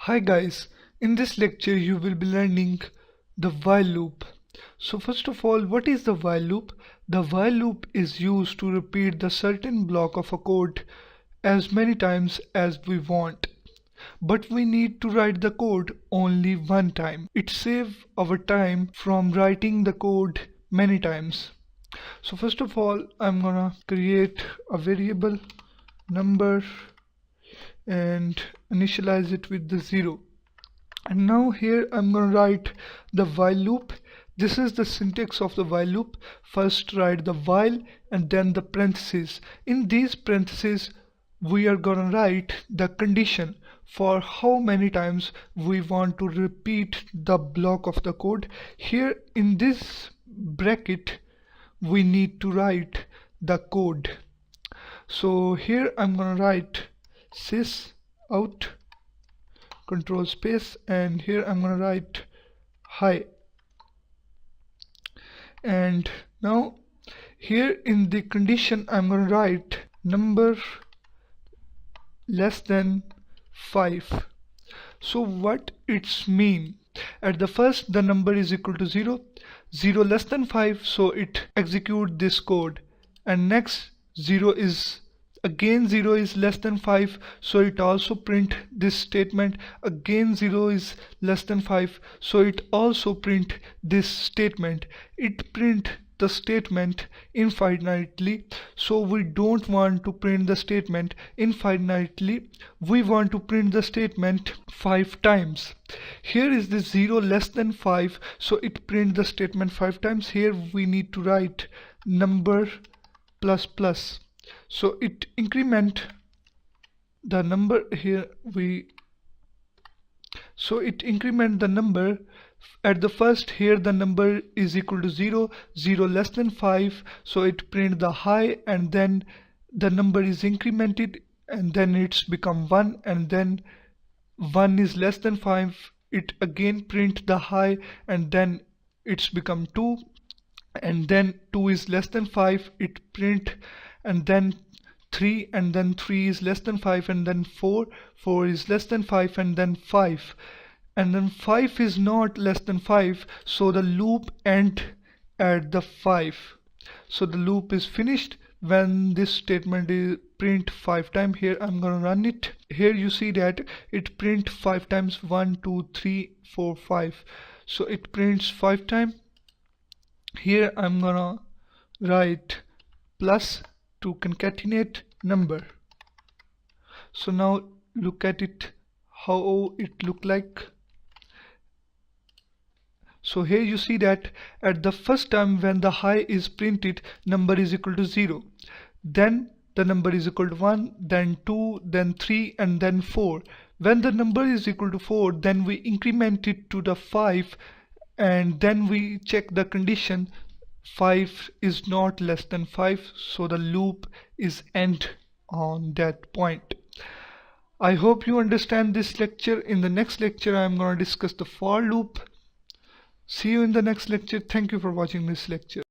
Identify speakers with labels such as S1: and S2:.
S1: Hi guys, in this lecture you will be learning the while loop. So first of all, what is the while loop? The while loop is used to repeat the certain block of a code as many times as we want. But we need to write the code only one time. It saves our time from writing the code many times. So first of all, I'm gonna create a variable number and initialize it with the 0. And now here I'm going to write the while loop. This is the syntax of the while loop. First write the while and then the parentheses. In these parentheses we are going to write the condition for how many times we want to repeat the block of the code. Here in this bracket we need to write the code. So here I'm going to write sys out control space, and here I'm going to write hi. And now here in the condition I'm going to write number less than 5. So what it's mean, at the first the number is equal to 0, 0 less than 5, so it execute this code, and next 0 is again 0 is less than 5, so it also print this statement. Again 0 is less than 5, so it also print this statement. It print the statement infinitely, so we don't want to print the statement infinitely. We want to print the statement 5 times. Here is the 0 less than 5, so it print the statement 5 times. Here we need to write number plus plus, so it increment the number. Here so it increment the number. At the first, here the number is equal to 0, 0 less than 5, so it print the high, and then the number is incremented, and then it's become 1, and then 1 is less than 5, it again print the high, and then it's become 2, and then 2 is less than 5, it print, and then 3, and then 3 is less than 5, and then 4 is less than 5, and then 5, and then 5 is not less than 5, so the loop end at the 5. So the loop is finished when this statement is print 5 times. Here I'm gonna run it. Here you see that it print 5 times, 1 2 3 4 5, so it prints 5 times. Here I'm gonna write plus to concatenate number. So now look at it, how it look like. So here you see that at the first time when the high is printed, number is equal to 0, then the number is equal to 1, then 2, then 3, and then 4. When the number is equal to 4, then we increment it to the 5, and then we check the condition. 5 is not less than 5, so the loop is end on that point. I hope you understand this lecture. In the next lecture I am going to discuss the for loop. See you in the next lecture. Thank you for watching this lecture.